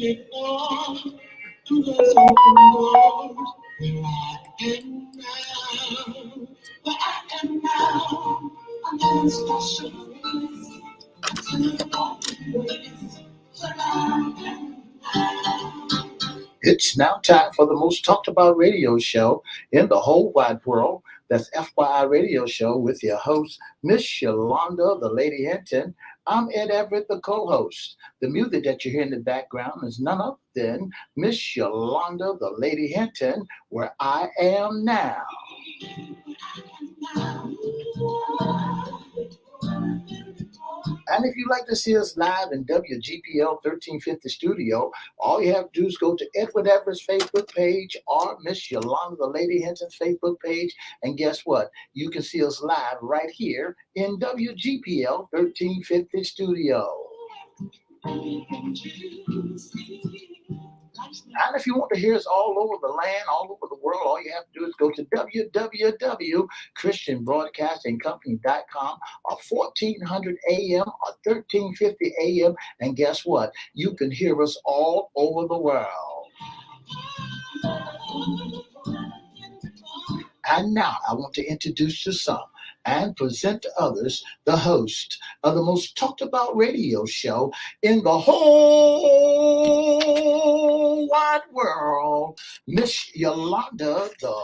it all through those open doors where I am now. Where I am now, I'm in a special place. I'm in an open place where I am now. It's now time for the most talked about radio show in the whole wide world. That's FYI Radio Show with your host, Miss Yolanda, the Lady Hinton. I'm Ed Everett, the co-host. The music that you hear in the background is none other than Miss Yolanda, the Lady Hinton, where I am now. And if you'd like to see us live in WGPL 1350 studio, all you have to do is go to Edward Everett's Facebook page or Miss Yolanda, the Lady Hinton's Facebook page. And guess what? You can see us live right here in WGPL 1350 studio. And if you want to hear us all over the land, all over the world, all you have to do is go to www.christianbroadcastingcompany.com or 1400 AM or 1350 AM. And guess what? You can hear us all over the world. And now I want to introduce to some and present to others the host of the most talked about radio show in the whole wide world, Miss Yolanda, the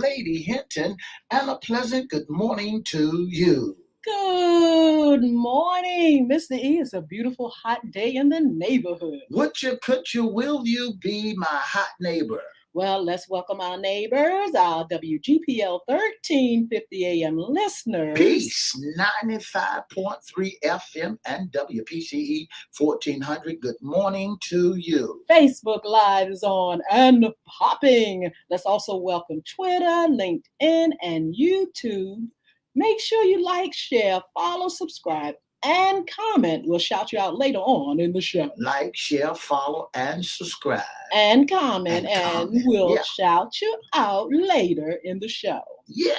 Lady Hinton, and a pleasant good morning to you. Good morning, Mr. E. It's a beautiful hot day in the neighborhood. Would you, could you, will you be my hot neighbor? Well, let's welcome our neighbors, our WGPL 1350 AM listeners. Peace, 95.3 FM and WPCE 1400. Good morning to you. Facebook Live is on and popping. Let's also welcome Twitter, LinkedIn, and YouTube. Make sure you like, share, follow, subscribe, and comment. We'll shout you out later on in the show. Like, share, follow, and subscribe. And comment, and we'll shout you out later in the show. Yeah.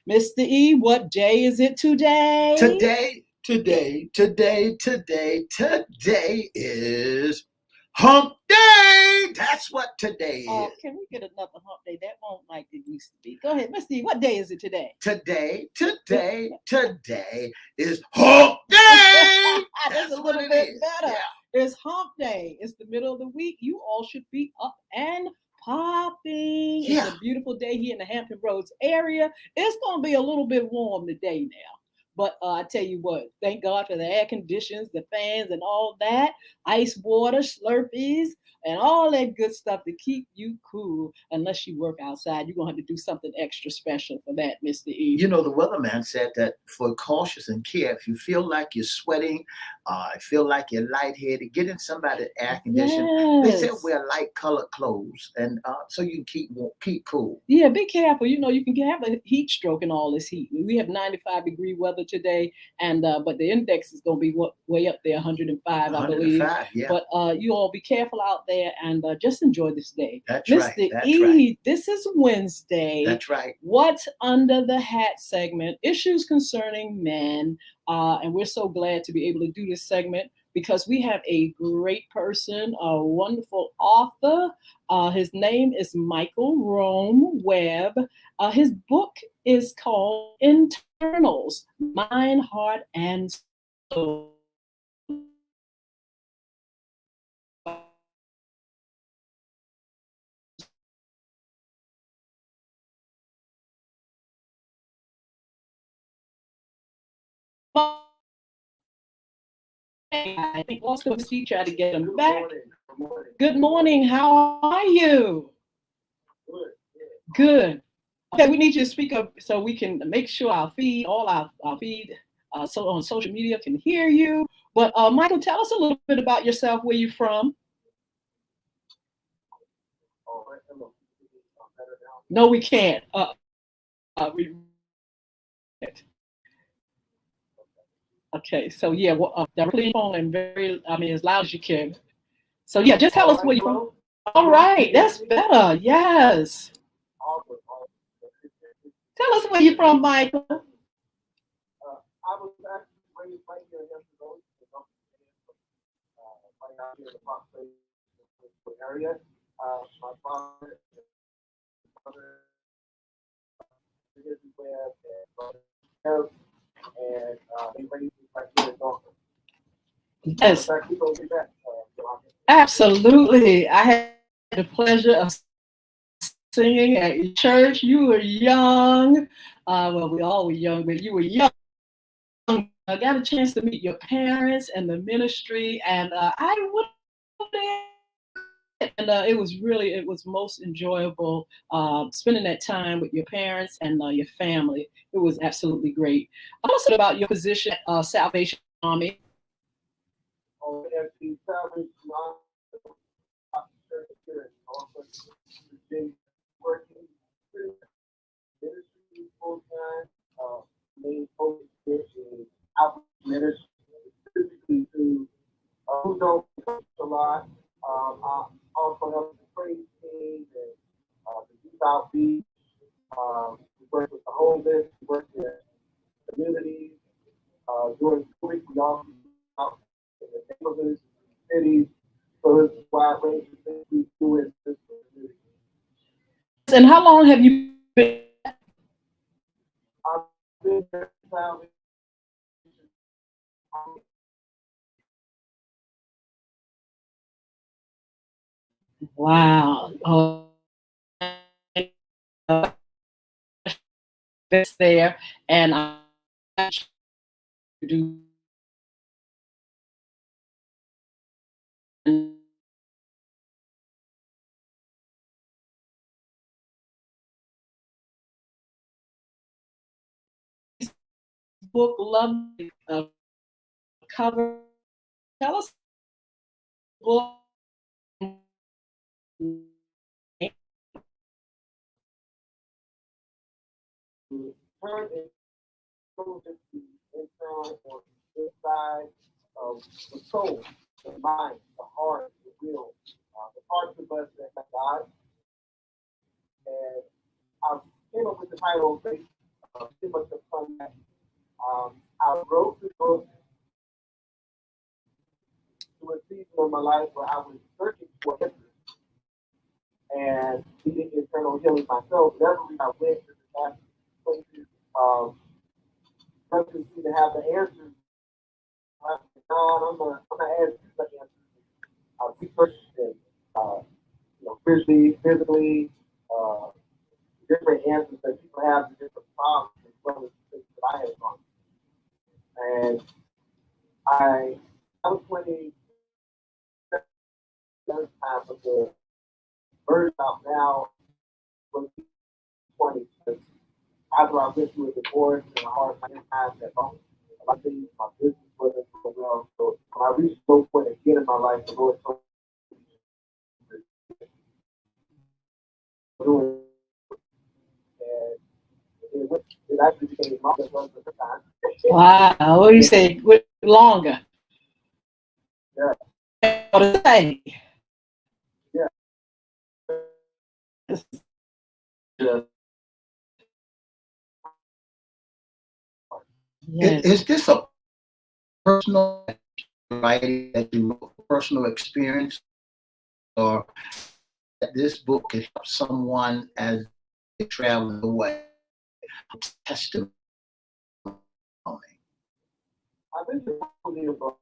Mr. E, what day is it today? Today is Hump Day. That's what today is. Can we get another hump day? That won't like it used to be. Go ahead, Mr. E, what day is it today? Today is Hump Day. That's a little bit better. Yeah. It's Hump Day. It's the middle of the week. You all should be up and popping. Yeah. It's a beautiful day here in the Hampton Roads area. It's going to be a little bit warm today now. But I tell you what, thank God for the air conditions, the fans, and all that. Ice water, Slurpees, and all that good stuff to keep you cool. Unless you work outside, you're going to have to do something extra special for that, Mr. E. You know, the weatherman said that for cautious and care, if you feel like you're sweating, feel like you're lightheaded, get in somebody's air condition. Yes. They said wear light colored clothes, and so you can keep cool. Yeah, be careful. You know, you can have a heat stroke in all this heat. We have 95-degree weather today, and but the index is going to be way up there, 105, I believe. Yeah. But you all be careful out there and just enjoy this day. That's Mr. right. That's E, right. This is Wednesday. That's right. What's under the hat segment? Issues concerning men. And we're so glad to be able to do this segment because we have a great person, a wonderful author. His name is Michael Rome Webb. His book is called Internals, Mind, Heart, and Soul. I think also we try to get him back. Good morning. How are you? Good. Okay, we need you to speak up so we can make sure our feed, so on social media can hear you. But Michael, tell us a little bit about yourself. Where you from? No, we can't. Okay, so yeah, directly phone and as loud as you can. So yeah, just tell us where you're from. All right, that's better. Yes. Tell us where you're from, Michael. I was actually raised right here in Hampton Roads, right out here in the Park Place area. My father and mother, web and they raised me right here in Norfolk. Yes, In fact, we go back. absolutely. I had the pleasure of singing at your church. You were young. Well, we all were young, but you were young. I got a chance to meet your parents and the ministry, and I went there, and it was most enjoyable spending that time with your parents and your family. It was absolutely great. Also about your position at Salvation Army. Oh, as the Salvation Church here in Norfolk, Virginia, working ministry full time. Main focus here is outreach ministry, specifically to who don't a lot. I also help the praise team and the youth outreach. We work with the homeless, we work with communities. During COVID, we also out in the neighborhoods, cities. So it's a wide range of things we do in this community. And how long have you been? I've been there now. Wow. That's there, and I do book lovely cover. Tell us book. Turn it so that the inside or inside of the soul, the mind, the heart, the will, the parts of us that have God. And I came up with the title based pretty much upon that. I wrote the book to a season of my life where I was searching for answers and needing internal healing myself. Every I went to the past places, doesn't seem to have the answers. I said, God, I'm gonna ask you the answers. I researched and physically, uh, different answers that people have to different problems as well as the things that I have gone through. And I was 20 time of the birth out now was 20. After I went through a divorce and a hard time at home, my things, my business wasn't so well. So when I reached those point again in my life, the Lord told me and it actually became longer at the time. Wow, what do you say? Longer. Yeah. What to say? Yeah. Yes. Is this a personal writing that you wrote, personal experience, or that this book can help someone as they travel away? Testimony. I've been thinking about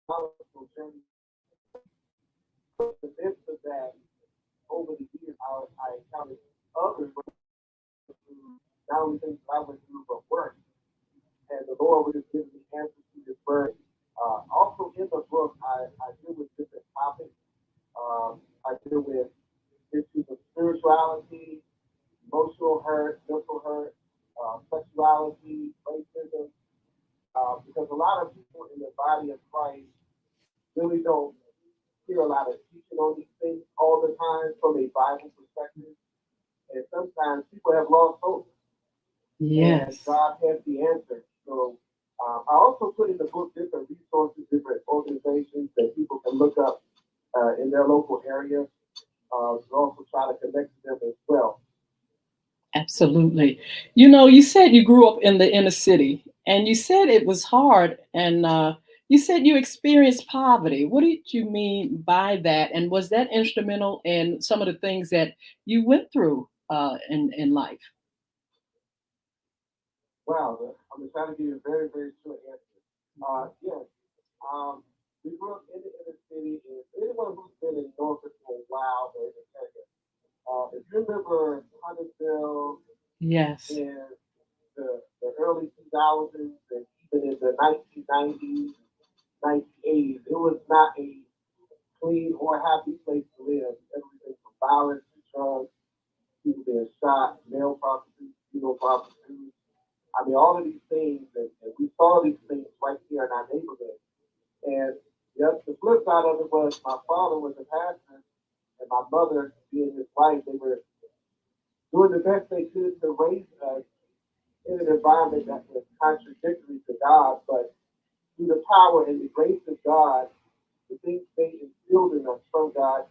powerful journey. The midst of that, over the years, I encountered others not only things I went through, but work. And the Lord would just give me answers to His word. Also in the book, I deal with different topics. I deal with issues of spirituality, emotional hurt, mental hurt, sexuality, racism, because a lot of people in the body of Christ really don't hear a lot of teaching on these things all the time from a Bible perspective. And sometimes people have lost hope. Yes. And God has the answer. So I also put in the book different resources, different organizations that people can look up in their local area. To also try to connect to them as well. Absolutely. You know, you said you grew up in the inner city, and you said it was hard, and You said you experienced poverty. What did you mean by that? And was that instrumental in some of the things that you went through in life? Wow, I'm going to try to give you a very, very short answer. Yes, we grew up in the inner city, and anyone who's been in Norfolk for a while or in the area, if you remember Huntersville Yes. in the early 2000s and even in the 1990s, 1980s, it was not a clean or happy place to live. Everything from violence to drugs, people being shot, male prostitutes, female prostitutes. I mean, all of these things, and we saw these things right here in our neighborhood. And yep, the flip side of it was my father was a pastor, and my mother, being his wife, they were doing the best they could to raise us in an environment that was contradictory to God, but through the power and the grace of God, the things they instilled in us from God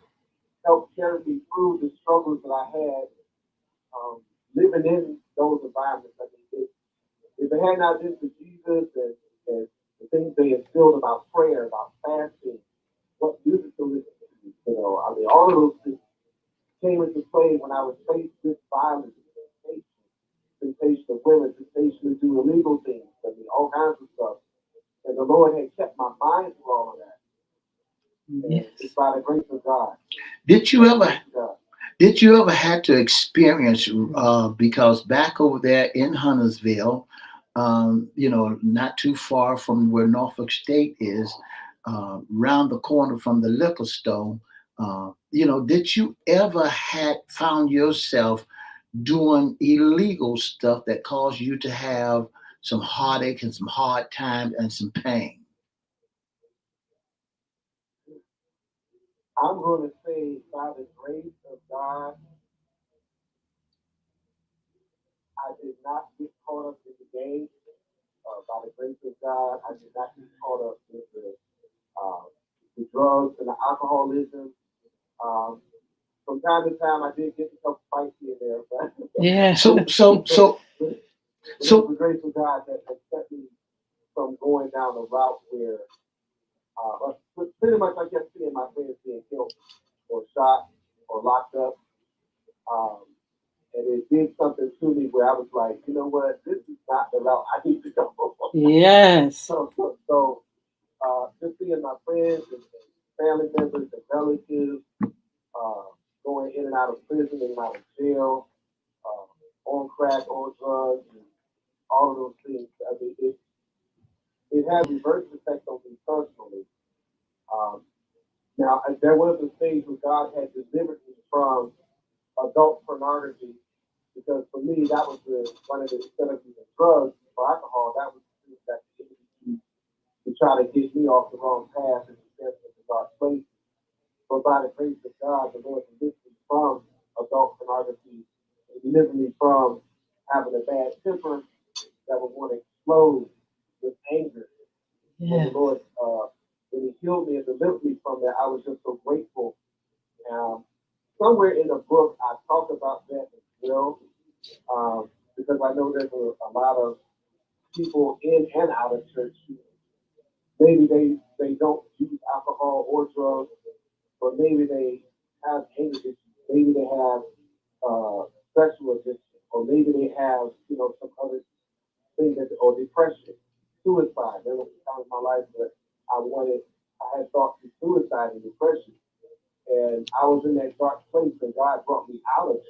helped carry me through the struggles that I had living in those environments. I mean, if it had not been for Jesus and the things they instilled about prayer, about fasting, what music to listen to, I mean, all of those things came into play when I was faced with violence, temptation of women, temptation to do illegal things, I mean, all kinds of stuff. And the Lord had kept my mind through all of that. Yes. And it's by the grace of God. Did you ever had to experience because back over there in Huntersville, not too far from where Norfolk State is, round the corner from the liquor store, did you ever had found yourself doing illegal stuff that caused you to have some heartache and some hard times and some pain? I'm going to say, by the grace of God, I did not get caught up in the game. By the grace of God, I did not get caught up in the drugs and the alcoholism. Um, from time to time, I did get a couple fights here and there, but Yeah. So the grace of God that kept me from going down the route where pretty much I kept seeing my friends being killed or shot or locked up. Um, and it did something to me where I was like, you know what, this is not the route I need to go. Yes. So just seeing my friends and family members and relatives going in and out of prison and out of jail, on crack, on drugs, and all of those things. I mean, it had a reverse effect on me personally. Um, Now, there was a stage where God had delivered me from adult pornography because for me, that was one of the, instead of using drugs or alcohol, that was the thing that the enemy used to try to get me off the wrong path and to send me to dark places. But by the grace of God, the Lord delivered me from adult pornography and delivered me from having a bad temper that would want to explode with anger. So the Lord, when He healed me and delivered me from that, I was just so grateful. Somewhere in the book, I talk about that as well, because I know there's a lot of people in and out of church who maybe they don't use alcohol or drugs, but maybe they have anger issues, maybe they have sexual addiction, or maybe they have some other thing or depression, suicide. There was a time in my life that I had thoughts of suicide and depression, and I was in that dark place, and God brought me out of it.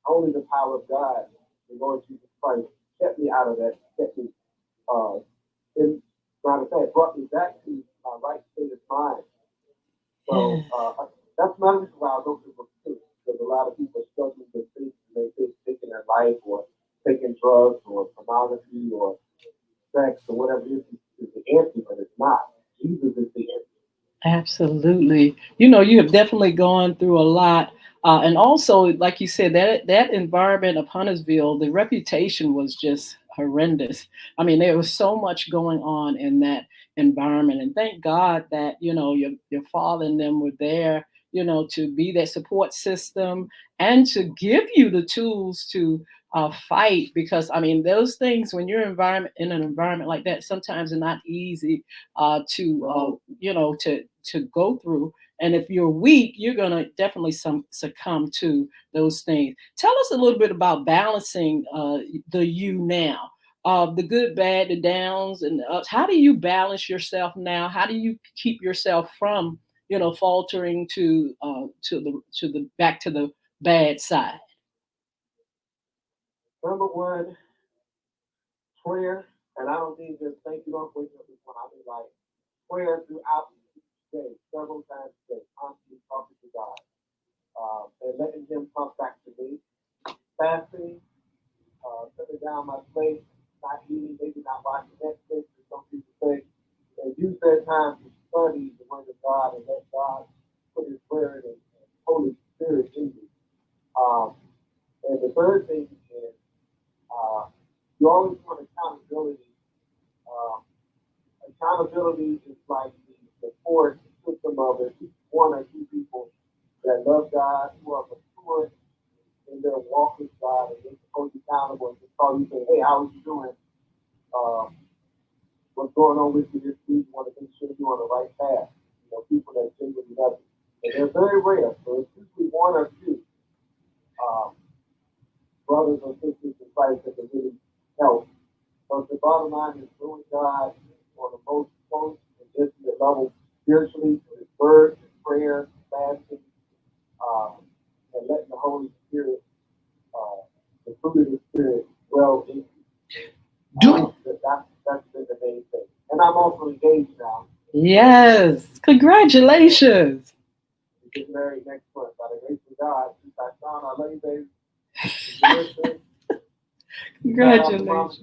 Only the power of God, the Lord Jesus Christ, kept me out of that, kept me, in, matter of fact, brought me back to my right state of mind. So that's another reason why I go through the too, because a lot of people are struggling with things, they think taking their life or taking drugs or pornography or sex or whatever it is the answer, but it's not. Jesus is the answer. Absolutely. You have definitely gone through a lot. And also, like you said, that environment of Huntersville, the reputation was just horrendous. I mean, there was so much going on in that environment. And thank God that, your father and them were there, to be that support system and to give you the tools to fight. Because I mean, those things, when you're in an environment like that, sometimes are not easy to go through. And if you're weak, you're going to definitely succumb to those things. Tell us a little bit about balancing the you now, the good, bad, the downs, and the ups. How do you balance yourself now? How do you keep yourself from, faltering to the back to the bad side? Number one, prayer. And I don't mean just thank you, Lord, for waking up this one. I mean like prayer throughout the day, several times a day, constantly talking to God, and letting Him come back to me. Fasting, putting down my plate, not eating, maybe not watching Netflix, as some people say, and use that time to study the Word of God and let God put His Word and Holy Spirit in you. And the third thing is, you always want accountability. Accountability is like the support system of at least one or two people that love God, who are mature in their walk with God, and they can hold you accountable and just call you and say, hey, how are you doing? What's going on with you this week? You want to make sure you're on the right path. People that genuinely love you. And they're very rare, so it's usually one or two brothers or sisters in Christ that can really help. But the bottom line is doing God on the most close and intimate level spiritually through His Word, His prayer, fasting, and letting the Holy Spirit, the fruit of the Spirit, dwell in you. That's been the main thing. And I'm also engaged now. Yes, congratulations. We get married next month. By the grace of God, since I found I love you, baby. Congratulations.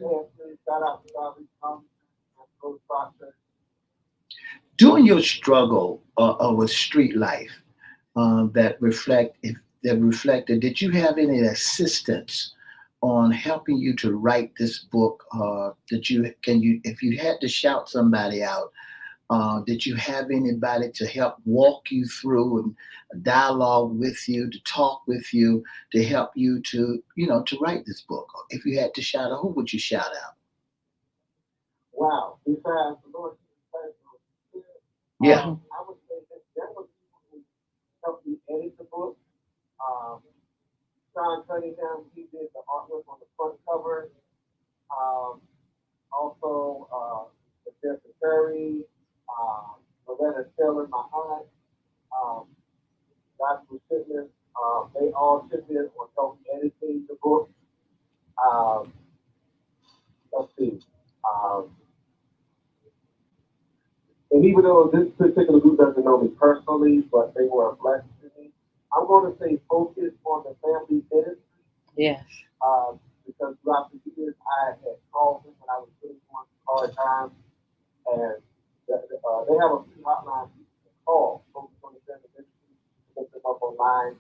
Shout out to God. During your struggle with street life, that reflected, did you have any assistance on helping you to write this book? If you had to shout somebody out, did you have anybody to help walk you through and dialogue with you, to talk with you, to help you to write this book? If you had to shout out, who would you shout out? Wow, besides the Lord, yeah. I would say that was people who helped me edit the book. Sean Cunningham, he did the artwork on the front cover. Also, the Jeffrey Curry, Wilberta Taylor, my aunt, Dr. Shipman, they all chipped in on help editing the book. Let's see. And even though this particular group doesn't know me personally, but they were a blessing to me, I'm going to say focus on the family ministry. Yes. Because throughout the years, I had called them when I was really going through hard times, and they have a free hotline you can call, focus on the family ministry, look them up online,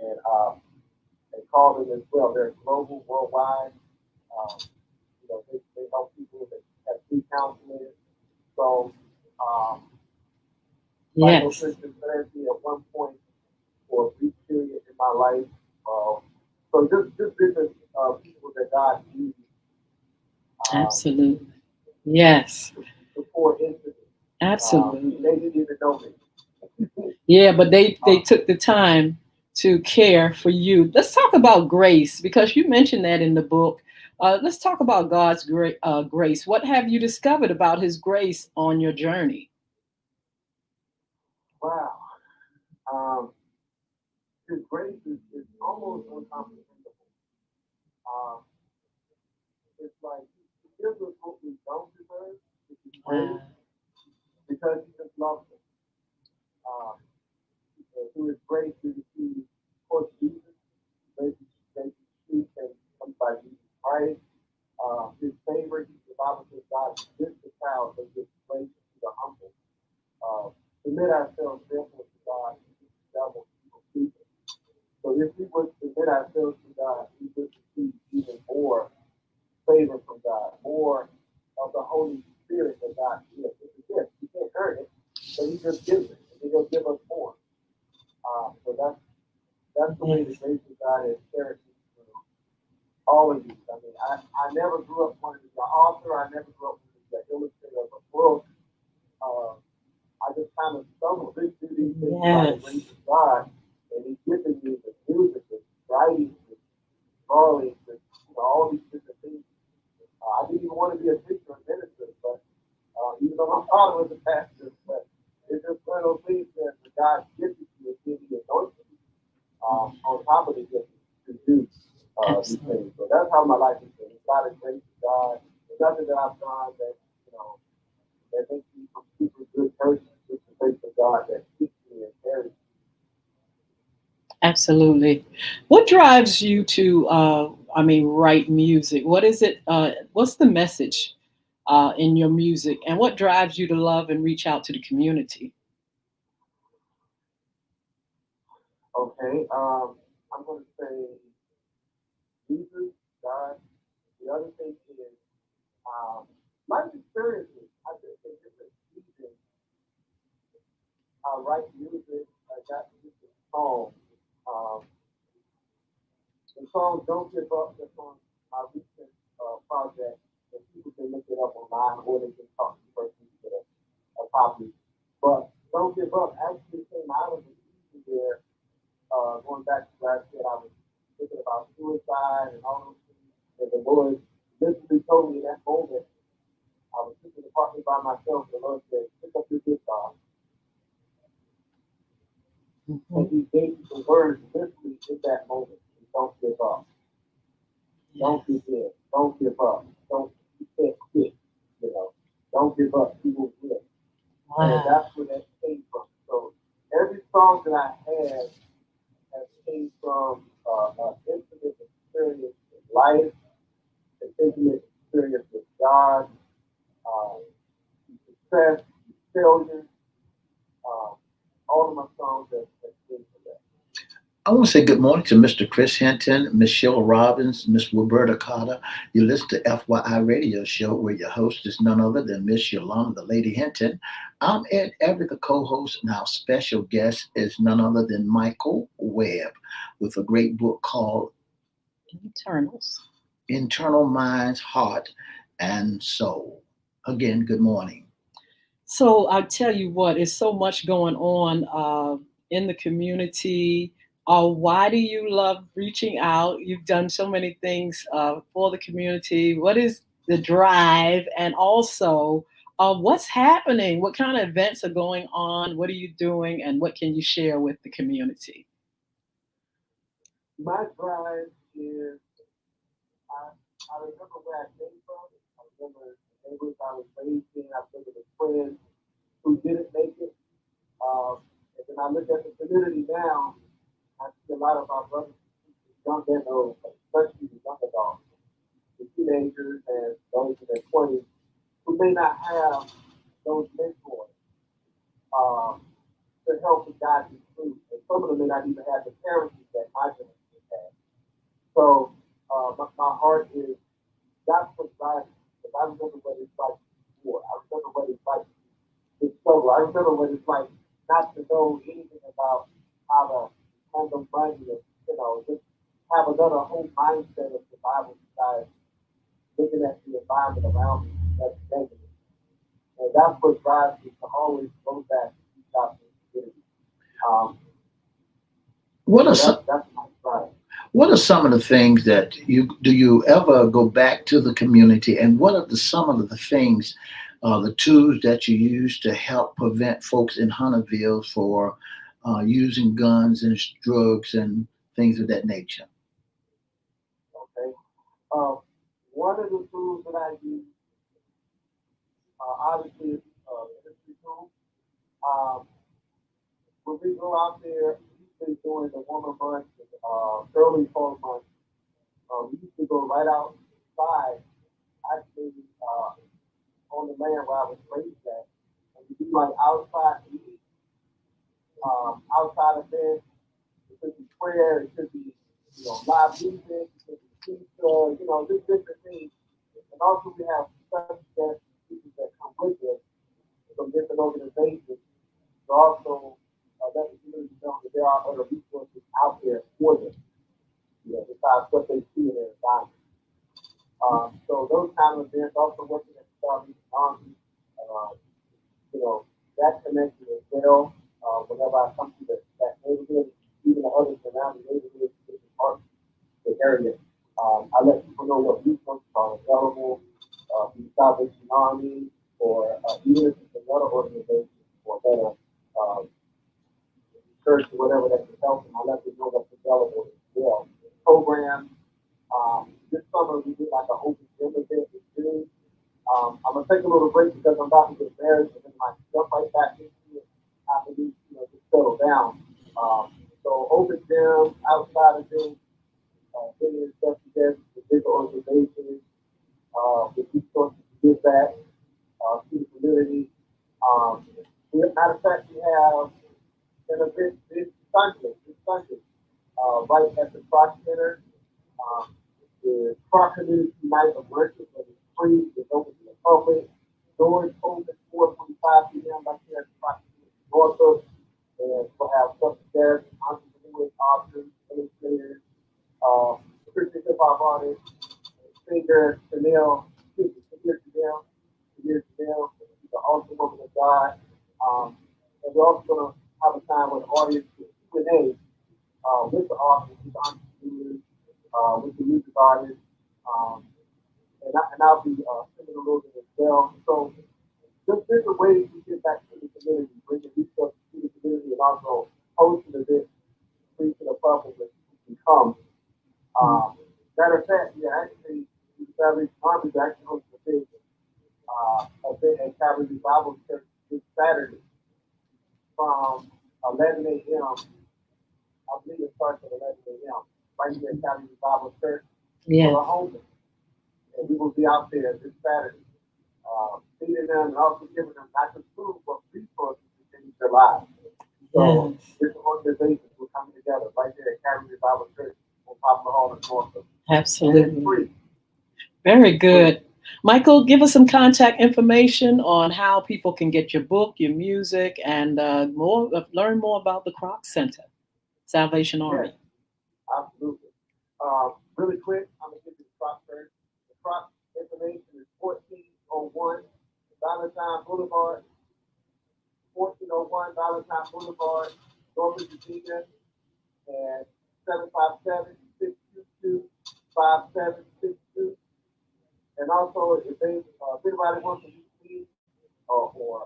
and call them as well. They're global, worldwide. They help people that have free counseling. So, Michael Christian therapy at one point for a brief period in my life. So just different people that God used. Absolutely. Yes. Before incident. Absolutely. They didn't even know me. Yeah, but they took the time to care for you. Let's talk about grace, because you mentioned that in the book. Let's talk about God's grace. What have you discovered about His grace on your journey? Wow. His grace is almost incomprehensible. It's like He gives us what we don't deserve, which is grace, because He just loves us. Through His grace, we receive, of course, Jesus. Grace is truth and comes by Jesus Christ. His favor, the Bible says God gives the child and gives grace to the humble. Submit ourselves therefore to God, devil, evil people. So if we would submit ourselves to God, we would receive even more favor from God, more of the Holy Spirit that God gives. It's a gift. We can't earn it, but He just gives it, and He'll give us more. that's the way the grace of God has carried me through all of these. I mean, I never grew up wanting to be an author. I never grew up wanting to be an illustrator of a book. I just kind of stumbled into these things by the grace of God, and He's given me the music, the writing, the drawing, all these different things. I didn't even want to be a preacher or minister, but even though my father was a pastor, but it's just one of those things that God gifted you and gave you anointing on top of the gift to do these things. So that's how my life has been. It's by the grace of God. There's nothing that I've done that that makes me a super good person. It's the grace of God that keeps me and carries me. Absolutely. What drives you to, write music? What is it? What's the message in your music? And what drives you to love and reach out to the community? Okay, I'm going to say Jesus, God. The other thing is life experiences. I think in different seasons, I write music. I got this song. Um, the song "Don't Give Up" that's on my recent project, and people can look it up online or they can talk to the person to get a copy. But "Don't Give Up" actually came out of the season there. Going back to where I said I was thinking about suicide and all those things, and the Lord literally told me in that moment. I was sitting in the parking by myself, and the Lord said, "Pick up your guitar." And He gave me the words literally in that moment. Don't give up. Don't give in. Don't give up. You can't quit. Don't give up. You will win. And that's where that came from. So every song that I have has came from an intimate experience in life, an intimate experience with God, success, failure. All of my songs have came from that. I want to say good morning to Mr. Chris Hinton, Miss Sheila Robins, Miss Wilberta Carter. You listen to FYI Radio Show, where your host is none other than Miss Yolanda, the Lady Hinton. I'm Ed Everett, the co-host, and our special guest is none other than Michael Webb, with a great book called Internal Minds, Heart, and Soul. Again, good morning. So I tell you what, it's so much going on in the community. Why do you love reaching out? You've done so many things for the community. What is the drive? And also, what's happening? What kind of events are going on? What are you doing? And what can you share with the community? My drive is, I remember where I came from. I remember the neighborhoods I was raised in. I remember the friends who didn't make it. And then I look at the community now. I see a lot of our brothers, young and old, especially the young adults, the teenagers and those in their 20s, who may not have those mentors to help and guide them through. And some of them may not even have the parents that my generation had. So my heart is, that's what drives me. Because I remember what it's like before. I remember what it's like to struggle. I remember what it's like not to know anything about how to handle money and, just have another whole mindset of survival besides looking at the environment around me that's negative. And that's what drives me to always go back and reach out to the community. That's my drive. What are some of the things that you ever go back to the community, and what are some of the things, the tools that you use to help prevent folks in Hunterville for using guns and drugs and things of that nature? Okay. One of the tools that I use, obviously, is industry tool. When we go out there, usually during the warmer months, early fall months, we used to go right outside, actually on the land where I was raised at, and we do like outside meetings, outside events. It could be prayer, it could be live music, it could be pizza, just different things. And also we have special guests, people that come with us from different organizations. So also let the community know that there are other resources out there for them. Besides what they see in their environment. So those kind of events, also working at the Salvation Army, uh, that connection as well. Whenever I come to that neighborhood, even the others around the neighborhood, different parts of the area, I let people know what resources are available from the Salvation Army or even if it's another organization or better church or whatever that can help them. I let them know what's available as well. Programs. This summer we did like an open gym event in June. I'm gonna take a little break because I'm about to get married and then I jump right back into it after we, just settle down. So open gym, outside of gym, getting stuff together with bigger organizations, with resources to give back to the community. Matter of fact, we have an event this Sunday, right at the Croc Center. The Croc Community Night of Worship, that is free, it's open to the public. Doors open 4:45 p.m. right here at the Croc Community Norfolk. And we'll have stuff there, entrepreneurs, authors, illustrators, Christian hip hop artists, singer, Chanel, she's an awesome woman of God. And we're also going to have a time with the audience with Q&A with the authors, with the entrepreneurs, with the music artists, and I'll be singing a little bit as well. So just different ways to get back to the community, bringing resources to the community, and also hosting events free to the public that people can come. Matter of fact, actually, the Salvation Army is actually hosting a big event at Calvary Bible Church this Saturday from 11 a.m. I believe it starts at 11 a.m. right here at Calvary Bible Church for Oklahoma. And we will be out there this Saturday, feeding them and also giving them not just food, but resources to change their lives. So different organizations will come together right there at Calvary Bible Church on Poplar Hall in Norfolk. Absolutely. Free. Very good. Michael, give us some contact information on how people can get your book, your music, and learn more about the Croc Center, Salvation Army. Yes, absolutely. Really quick, I'm going to give you the Croc first. The Croc information is 1401 Valentine Boulevard, 1401 Valentine Boulevard, Norfolk, Virginia, and 757-622-5762. And also, if anybody wants to meet me or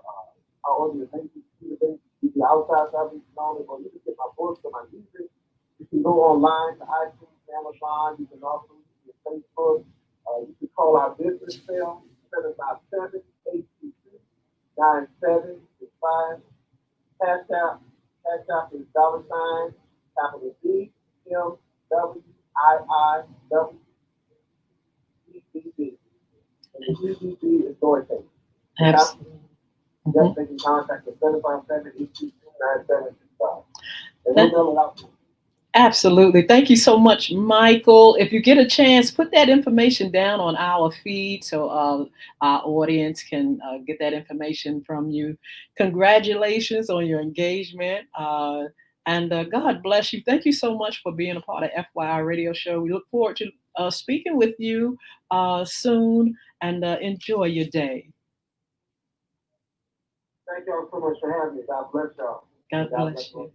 our organization, you can outside Salvation Army, or you can get my books or my music. You can go online to iTunes, Amazon. You can also use Facebook. You can call our business cell 757-822-9765. Cash App is $ capital DMWIIWBBB. And the BBB is lowercase. Absolutely. Just making contact with 757-822-9765. And we'll mail it out to you. Absolutely. Thank you so much, Michael. If you get a chance, put that information down on our feed so our audience can get that information from you. Congratulations on your engagement. And God bless you. Thank you so much for being a part of FYI Radio Show. We look forward to speaking with you soon, and enjoy your day. Thank y'all so much for having me. God bless y'all. God bless you.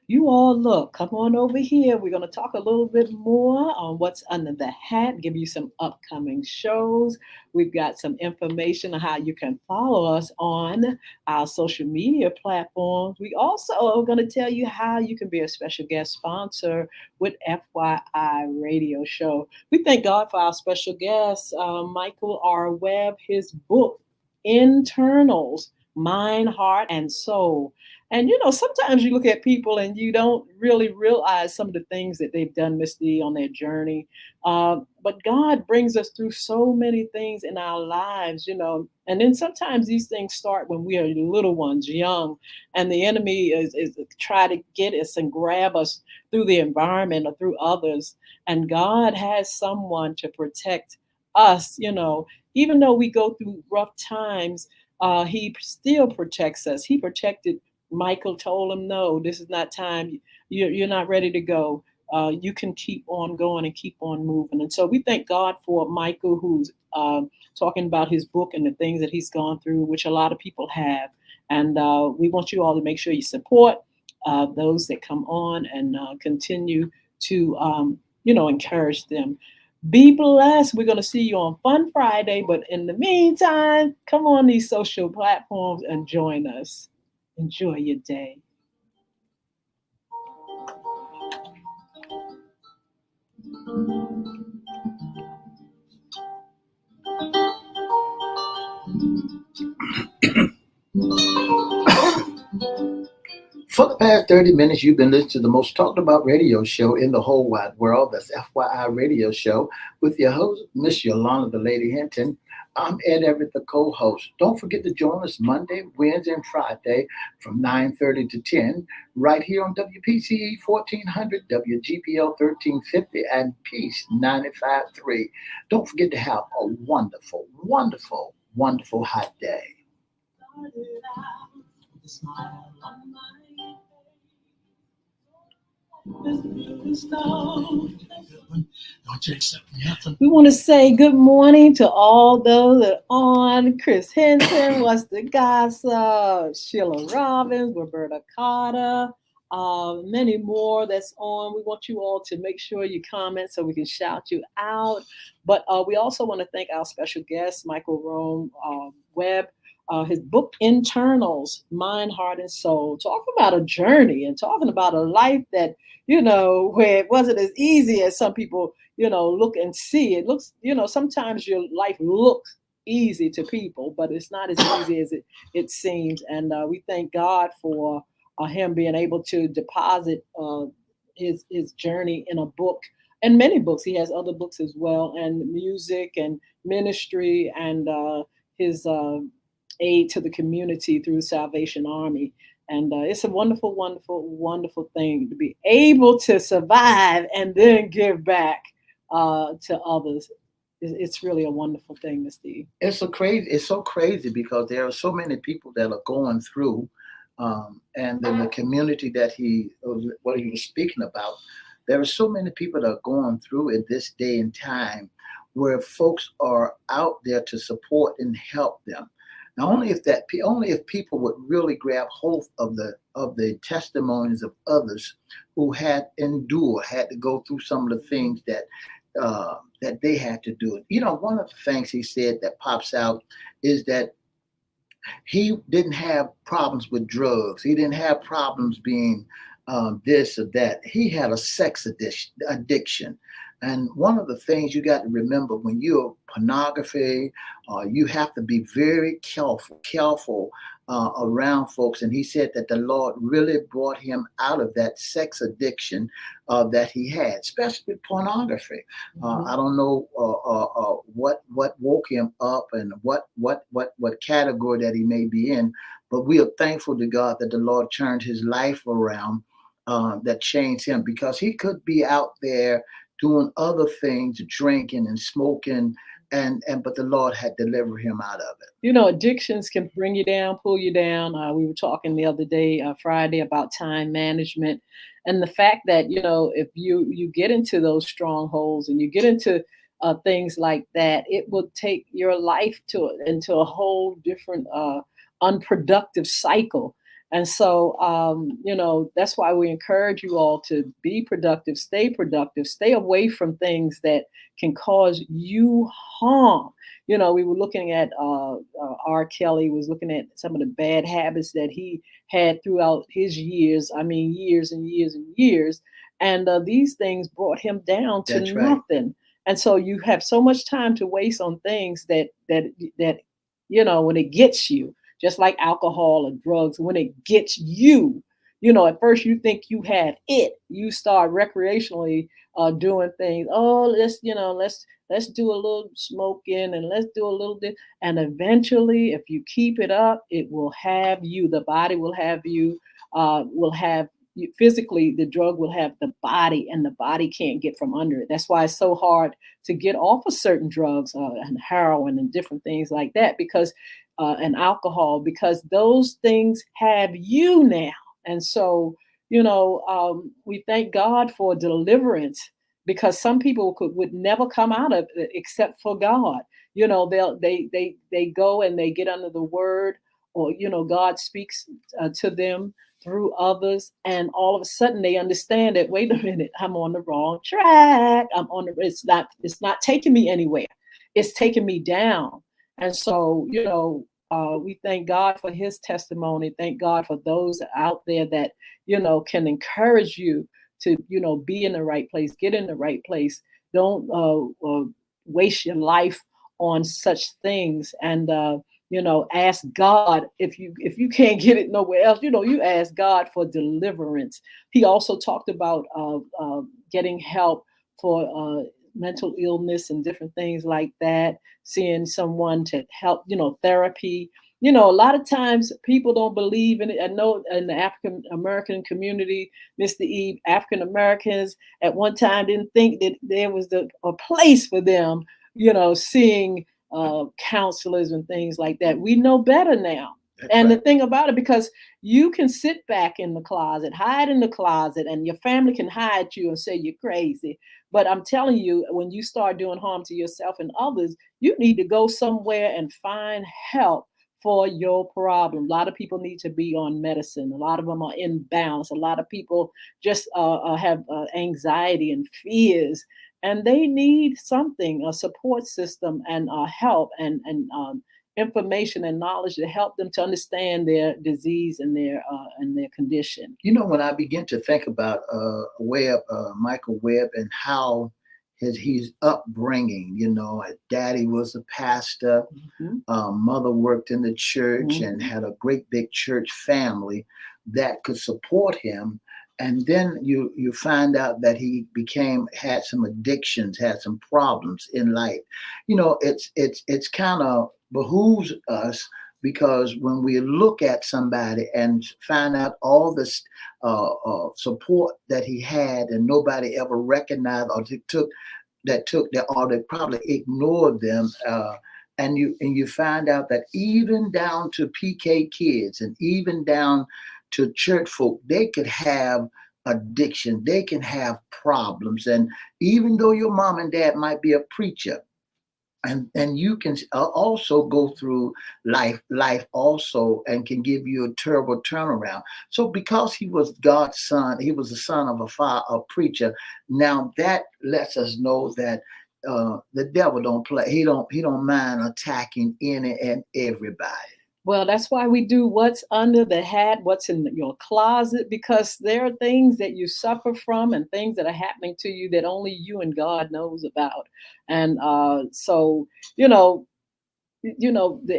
You all look, come on over here. We're going to talk a little bit more on what's under the hat, give you some upcoming shows. We've got some information on how you can follow us on our social media platforms. We also are going to tell you how you can be a special guest sponsor with FYI Radio Show. We thank God for our special guest, Michael R. Webb, his book, Internals, Mind, Heart, and Soul. And, sometimes you look at people and you don't really realize some of the things that they've done, Miss D, on their journey. But God brings us through so many things in our lives, and then sometimes these things start when we are little ones, young, and the enemy is try to get us and grab us through the environment or through others. And God has someone to protect us, even though we go through rough times. He still protects us. He protected Michael told him, no, this is not time. You're not ready to go. You can keep on going and keep on moving. And so we thank God for Michael, who's talking about his book and the things that he's gone through, which a lot of people have. And we want you all to make sure you support those that come on and continue to, encourage them. Be blessed. We're going to see you on Fun Friday. But in the meantime, come on these social platforms and join us. Enjoy your day. For the past 30 minutes, you've been listening to the most talked about radio show in the whole wide world. That's FYI Radio Show with your host, Miss Yolanda, the Lady Hinton. I'm Ed Everett, the co-host. Don't forget to join us Monday, Wednesday, and Friday from 9:30 to 10 right here on WPCE 1400, WGPL 1350, and Peace 95.3. Don't forget to have a wonderful, wonderful, wonderful hot day. We want to say good morning to all those that are on. Chris Hinton, what's the gossip? Sheila Robins, Wilberta Carter, many more that's on. We want you all to make sure you comment so we can shout you out. But we also want to thank our special guest, Michael Rome Webb. His book, Internals, Mind, Heart, and Soul, talking about a journey and talking about a life that, where it wasn't as easy as some people, look and see. It looks, sometimes your life looks easy to people, but it's not as easy as it seems. And we thank God for him being able to deposit his journey in a book and many books. He has other books as well, and music and ministry and his aid to the community through Salvation Army. And it's a wonderful, wonderful, wonderful thing to be able to survive and then give back to others. It's really a wonderful thing, Mr. E. It's so crazy because there are so many people that are going through, and in the community that what he was speaking about, there are so many people that are going through at this day and time where folks are out there to support and help them. Now, only if people would really grab hold of the testimonies of others who had to go through some of the things that they had to do. One of the things he said that pops out is that he didn't have problems with drugs. He didn't have problems being this or that. He had a sex addiction. And one of the things you got to remember when you're pornography, you have to be very careful around folks. And he said that the Lord really brought him out of that sex addiction that he had, especially with pornography. I don't know what woke him up and what category that he may be in, but we are thankful to God that the Lord turned his life around, that changed him, because he could be out there doing other things, drinking and smoking, but the Lord had delivered him out of it. Addictions can bring you down, pull you down. We were talking the other day, Friday, about time management, and the fact that if you get into those strongholds and you get into things like that, it will take your life into a whole different unproductive cycle. And so, that's why we encourage you all to be productive, stay away from things that can cause you harm. We were looking at R. Kelly was looking at some of the bad habits that he had throughout his years. I mean, years and years and years. And these things brought him down to That's nothing. Right. And so you have so much time to waste on things that when it gets you, just like alcohol or drugs, when it gets you, at first you think you have it. You start recreationally doing things. Oh, let's do a little smoking and let's do a little bit. And eventually, if you keep it up, it will have you. The body will have you. Will have you physically. The drug will have the body, and the body can't get from under it. That's why it's so hard to get off of certain drugs and heroin and different things like that, because and alcohol, because those things have you now. And so, we thank God for deliverance, because some people would never come out of it except for God. They go and they get under the word, or God speaks to them through others, and all of a sudden they understand that, wait a minute, I'm on the wrong track. It's not taking me anywhere. It's taking me down. And so, we thank God for his testimony. Thank God for those out there that, can encourage you to, be in the right place, get in the right place. Don't waste your life on such things. And, ask God, if you can't get it nowhere else, you ask God for deliverance. He also talked about getting help for mental illness and different things like that, seeing someone to help, therapy. A lot of times people don't believe in it. I know in the African American community, Mr. Eve, African Americans at one time didn't think that there was a place for them, seeing counselors and things like that. We know better now. And right. The thing about it, because you can sit back in the closet, hide in the closet, and your family can hide you and say you're crazy. But I'm telling you, when you start doing harm to yourself and others, you need to go somewhere and find help for your problem. A lot of people need to be on medicine. A lot of them are imbalanced. A lot of people just have anxiety and fears, and they need something, a support system, and help and information and knowledge to help them to understand their disease and their condition. When I begin to think about Webb, Michael Webb, and how his upbringing, daddy was a pastor, mother worked in the church, and had a great big church family that could support him. And then you find out that he had some addictions, had some problems in life. It's kind of behooves us, because when we look at somebody and find out all this support that he had, and nobody ever recognized or took that, or they probably ignored them. And you find out that even down to PK kids and even down to church folk, they could have addiction, they can have problems. And even though your mom and dad might be a preacher, and you can also go through life also, and can give you a terrible turnaround. So because he was God's son, he was the son of a preacher. Now that lets us know that the devil don't play. He don't mind attacking any and everybody. Well, that's why we do what's under the hat, what's in your closet, because there are things that you suffer from and things that are happening to you that only you and God knows about. And so, the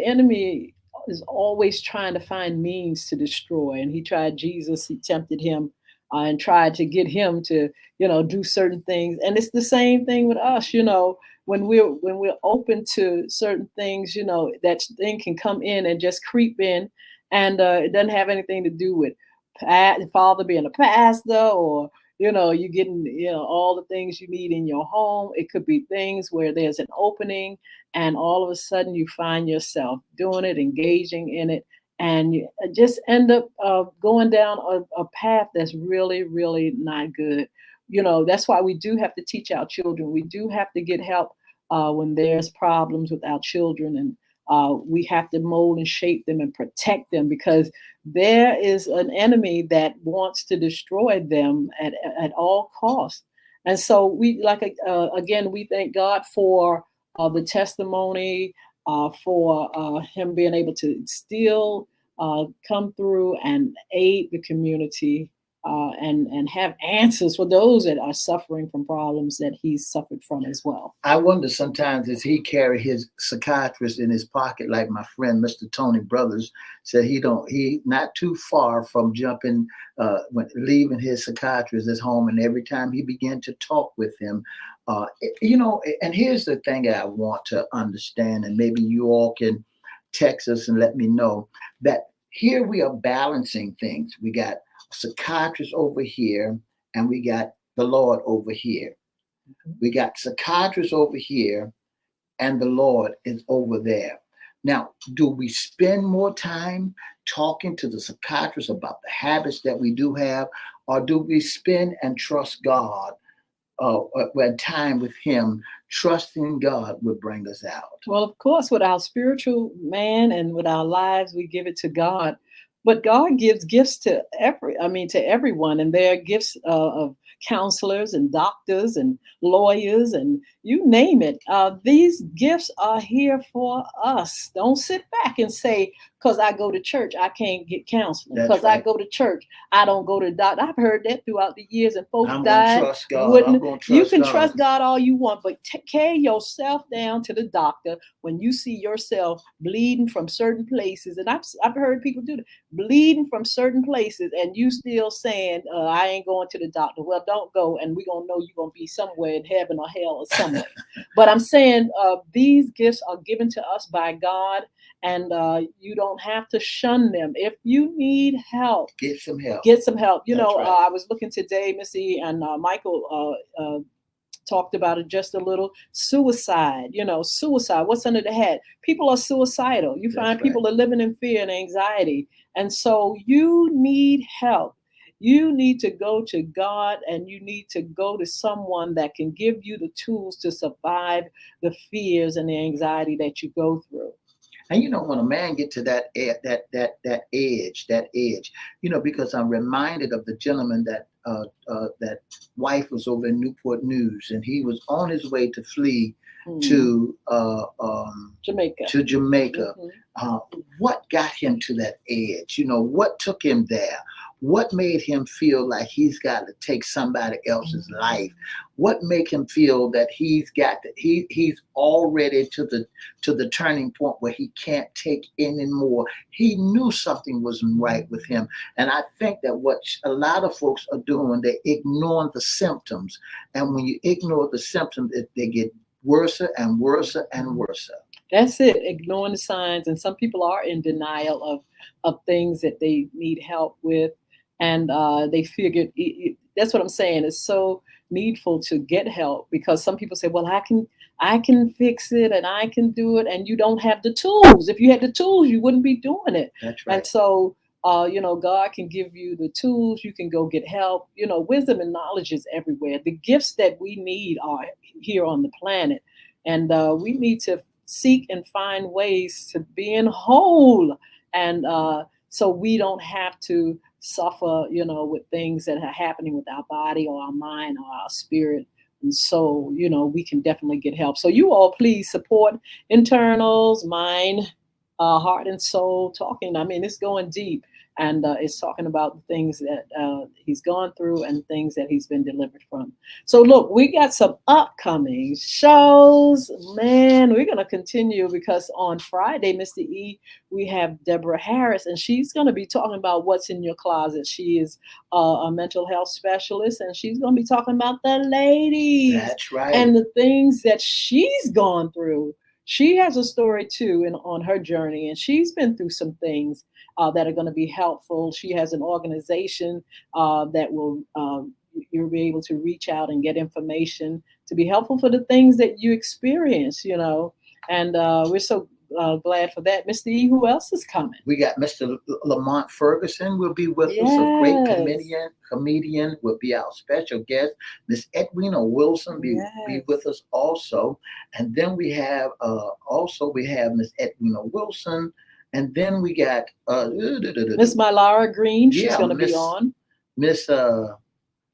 enemy is always trying to find means to destroy. And he tried Jesus, he tempted him and tried to get him to, do certain things. And it's the same thing with us, when we're open to certain things, that thing can come in and just creep in, and it doesn't have anything to do with father being a pastor, or you getting all the things you need in your home. It could be things where there's an opening, and all of a sudden you find yourself doing it, engaging in it, and you just end up going down a path that's really, really not good. That's why we do have to teach our children. We do have to get help when there's problems with our children, and we have to mold and shape them and protect them, because there is an enemy that wants to destroy them at all costs. And so we again, we thank God for the testimony, for him being able to still come through and aid the community, and have answers for those that are suffering from problems that he's suffered from as well. I wonder sometimes, does he carry his psychiatrist in his pocket, like my friend Mr. Tony Brothers said? He not too far from jumping, when leaving his psychiatrist at home, and every time he began to talk with him, and here's the thing that I want to understand, and maybe you all can text us and let me know, that here we are balancing things. We got psychiatrist over here, and we got the Lord over here. We got psychiatrists over here, and the Lord is over there. Now, do we spend more time talking to the psychiatrist about the habits that we do have, or do we spend and trust God? When time with Him, trusting God will bring us out. Well, of course, with our spiritual man and with our lives, we give it to God. But God gives gifts to to everyone, and there are gifts of counselors and doctors and lawyers and you name it. These gifts are here for us. Don't sit back and say, because I go to church, I can't get counseling. That's Because I right. go to church, I don't go to the doctor. I've heard that throughout the years, and folks I'm going to died. trust God. I'm going to You trust can God. trust God all you want, but carry yourself down to the doctor when you see yourself bleeding from certain places. And I've heard people do that, bleeding from certain places, and you still saying, I ain't going to the doctor. Well, don't go, and we're going to know you're going to be somewhere in heaven or hell or somewhere. But I'm saying these gifts are given to us by God, and you don't have to shun them. If you need help, get some help. Get some help. You That's know, right. I was looking today, Missy and Michael talked about it just a little. Suicide, suicide. What's under the head? People are suicidal. You find people are living in fear and anxiety. And so you need help. You need to go to God, and you need to go to someone that can give you the tools to survive the fears and the anxiety that you go through. And when a man get to that edge, because I'm reminded of the gentleman that wife was over in Newport News, and he was on his way to flee to Jamaica. What got him to that edge? What took him there? What made him feel like he's got to take somebody else's life? What made him feel that he's already to the turning point where he can't take any more? He knew something wasn't right with him. And I think that what a lot of folks are doing, they're ignoring the symptoms. And when you ignore the symptoms, they get worse and worse and worse. That's it, ignoring the signs. And some people are in denial of things that they need help with. And they figured, that's what I'm saying. It's so needful to get help, because some people say, well, I can fix it and I can do it. And you don't have the tools. If you had the tools, you wouldn't be doing it. That's right. And so, God can give you the tools. You can go get help. Wisdom and knowledge is everywhere. The gifts that we need are here on the planet. And we need to seek and find ways to being whole. And so we don't have to suffer, with things that are happening with our body or our mind or our spirit. And so, we can definitely get help. So you all please support Internals, Mind, Heart and Soul Talking. I mean, it's going deep. And it's talking about the things that he's gone through and things that he's been delivered from. So look, we got some upcoming shows. Man, we're going to continue, because on Friday, Mr. E, we have Deborah Harris, and she's going to be talking about what's in your closet. She is a mental health specialist, and she's going to be talking about the ladies. That's right. And the things that she's gone through. She has a story too on her journey, and she's been through some things that are going to be helpful. She has an organization that will you'll be able to reach out and get information to be helpful for the things that you experience, and we're so glad for that. Mr. E, who else is coming? We got Mr. Lamont Ferguson will be with us, a great comedian will be our special guest. Miss Edwina Wilson be with us also. And then we have Miss Edwina Wilson. And then we got Miss Mylara Green. She's going to be on. Miss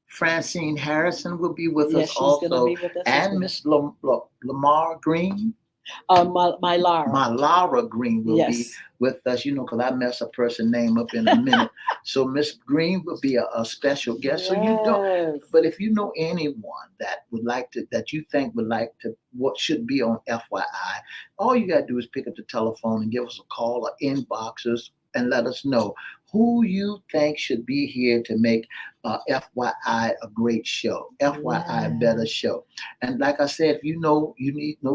Francine Harrison will be with us also. Be with us, and Miss Lamar Green. Mylara Green will be with us, because I mess a person's name up in a minute. So Miss Green will be a special guest. So you don't, but if you know anyone that would like to, that you think would like to, what should be on FYI, all you got to do is pick up the telephone and give us a call or inbox us and let us know who you think should be here to make FYI a great show, FYI a better show. And like I said, if you know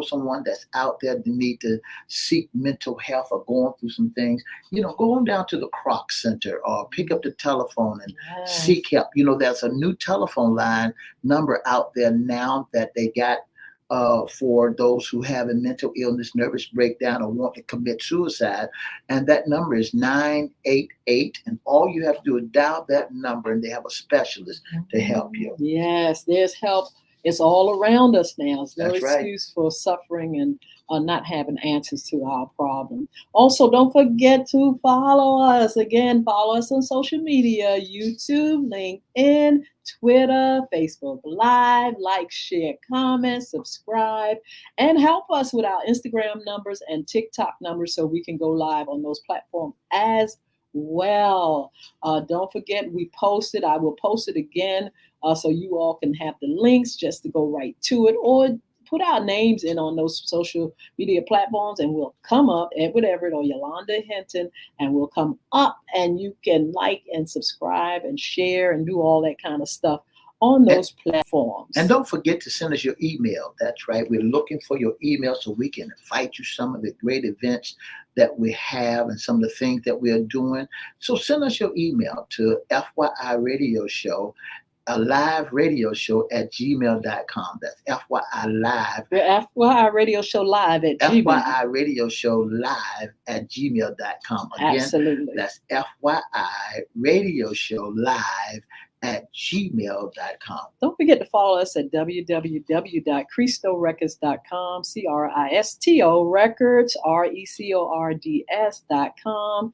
someone that's out there that need to seek mental health or going through some things, go on down to the Croc Center or pick up the telephone and seek help. There's a new telephone line number out there now that they got for those who have a mental illness, nervous breakdown, or want to commit suicide. And that number is 988. And all you have to do is dial that number, and they have a specialist to help you. Yes, there's help. It's all around us now. There's no That's right. excuse for suffering and not having answers to our problem. Also, don't forget to follow us. Again, follow us on social media, YouTube, LinkedIn, Twitter, Facebook Live, like, share, comment, subscribe, and help us with our Instagram numbers and TikTok numbers so we can go live on those platforms as well. Don't forget, we posted. I will post it again so you all can have the links just to go right to it, or put our names in on those social media platforms, and we'll come up, Edward Everett or Yolanda Hinton, and we'll come up, and you can like and subscribe and share and do all that kind of stuff on those platforms. And don't forget to send us your email. That's right. We're looking for your email so we can invite you some of the great events that we have and some of the things that we are doing. So send us your email to FYI Radio Show, a live radio show at gmail.com. That's FYI Live. The FYI Radio Show Live at Gmail. FYI Radio Show Live at gmail.com. Again, Absolutely. That's FYI Radio Show Live at gmail.com. Don't forget to follow us at www.cristorecords.com, Cristo Records, records.com.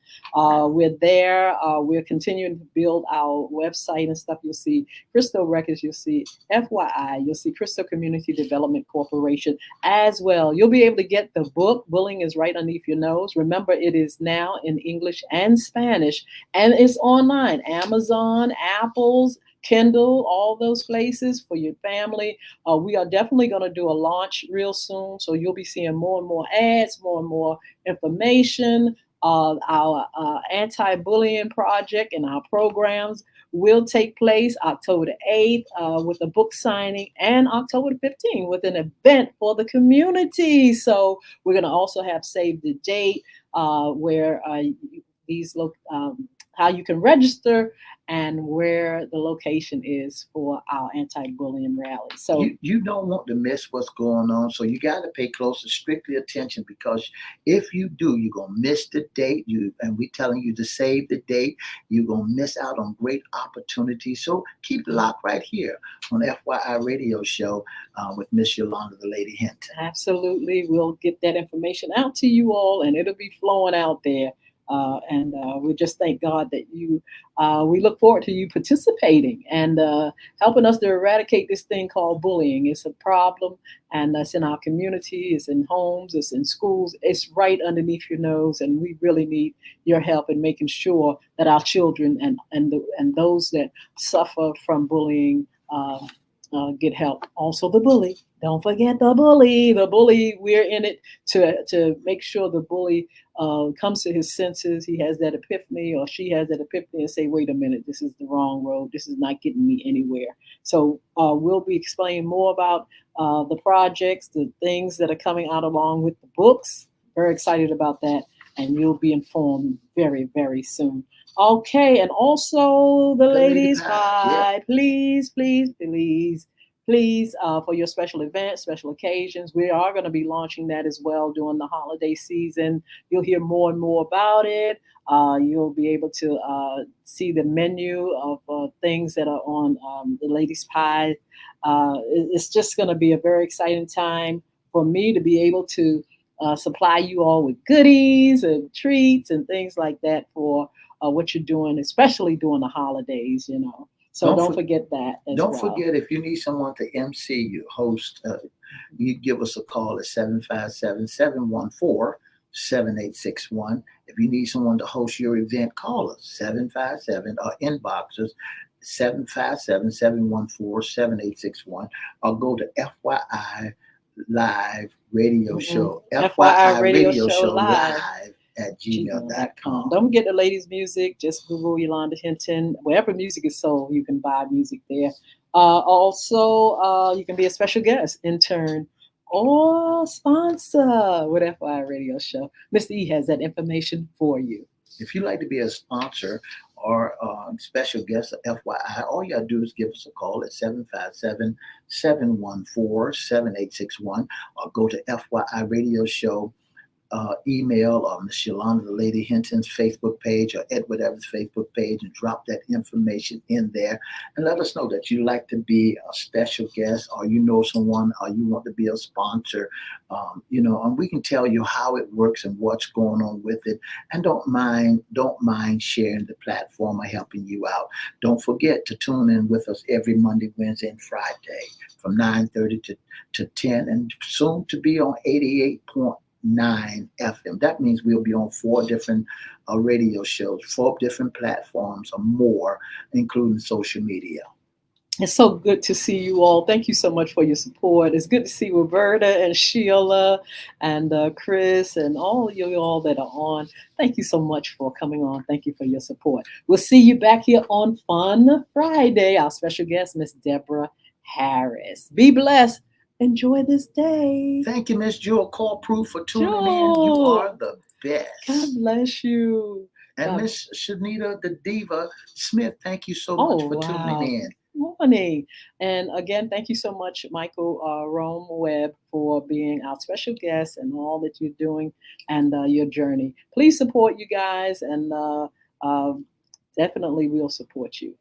We're there. We're continuing to build our website and stuff. You'll see Cristo Records, you'll see FYI, you'll see Cristo Community Development Corporation as well. You'll be able to get the book, Bullying is Right Underneath Your Nose. Remember, it is now in English and Spanish, and it's online, Amazon, Apple, Kindle, all those places for your family. We are definitely going to do a launch real soon, so you'll be seeing more and more ads, more and more information. Our anti-bullying project and our programs will take place October the 8th with a book signing, and October the 15th with an event for the community. So we're going to also have save the date where these look how you can register and where the location is for our anti-bullying rally. So you don't want to miss what's going on. So you got to pay close and strictly attention, because if you do, you're going to miss the date. And we're telling you to save the date. You're going to miss out on great opportunities. So keep it locked right here on FYI Radio Show with Miss Yolanda, the Lady Hinton. Absolutely. We'll get that information out to you all, and it'll be flowing out there. And we just thank God that we look forward to you participating and helping us to eradicate this thing called bullying. It's a problem, and it's in our community, it's in homes, it's in schools, it's right underneath your nose, and we really need your help in making sure that our children and those that suffer from bullying get help. Also the bully. Don't forget the bully. The bully, we're in it to make sure the bully comes to his senses. He has that epiphany, or she has that epiphany, and say, wait a minute, this is the wrong road. This is not getting me anywhere. So we'll be explaining more about the projects, the things that are coming out along with the books. Very excited about that. And you'll be informed very, very soon. Okay, and also the ladies' pie. Please, please, please. Please, for your special events, special occasions, we are going to be launching that as well during the holiday season. You'll hear more and more about it. You'll be able to see the menu of things that are on the ladies' pie. It's just going to be a very exciting time for me to be able to supply you all with goodies and treats and things like that for what you're doing, especially during the holidays, you know. So don't forget that as well. Don't forget, if you need someone to MC you, host, you give us a call at 757-714-7861. If you need someone to host your event, call us, 757, or inbox us, 757-714-7861, or go to FYI Live Radio Show, FYI Radio Show Live at gmail.com. Don't forget the ladies' music. Just Google Yolanda Hinton. Wherever music is sold, you can buy music there. Also, you can be a special guest, intern, or sponsor with FYI Radio Show. Mr. E has that information for you. If you'd like to be a sponsor or special guest, FYI, all you got to do is give us a call at 757-714-7861 or go to FYI Radio Show email or Miss Yolanda, the Lady Hinton's Facebook page or Ed Whatever's Facebook page and drop that information in there and let us know that you'd like to be a special guest or you know someone or you want to be a sponsor, and we can tell you how it works and what's going on with it. And don't mind sharing the platform or helping you out. Don't forget to tune in with us every Monday, Wednesday, and Friday from 9:30 to 10 and soon to be on 88.9 FM. That means we'll be on 4 different radio shows, 4 different platforms or more, including social media. It's so good to see you all. Thank you so much for your support. It's good to see Wilberta and Sheila and Chris and all of you all that are on. Thank you so much for coming on. Thank you for your support. We'll see you back here on Fun Friday. Our special guest, Miss Deborah Harris. Be blessed. Enjoy this day. Thank you, Miss Jewel Call Proof, for tuning in. You are the best. God bless you. And Miss Shanita, the Diva Smith, thank you so much for tuning in. Morning. And again, thank you so much, Michael Rome Webb, for being our special guest and all that you're doing and your journey. Please support you guys, and definitely we'll support you.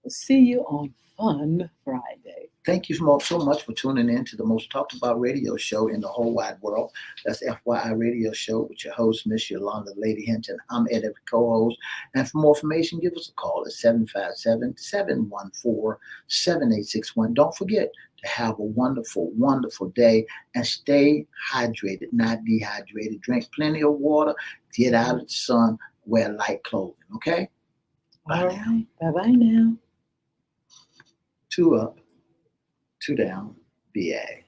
We'll see you on Fun Friday. Thank you so much for tuning in to the most talked about radio show in the whole wide world. That's FYI Radio Show with your host, Miss Yolanda Lady Hinton. I'm Ed, every co-host. And for more information, give us a call at 757-714-7861. Don't forget to have a wonderful, wonderful day and stay hydrated, not dehydrated. Drink plenty of water, get out of the sun, wear light clothing, okay? All right. Bye-bye now. 2 up, 2 down, BA.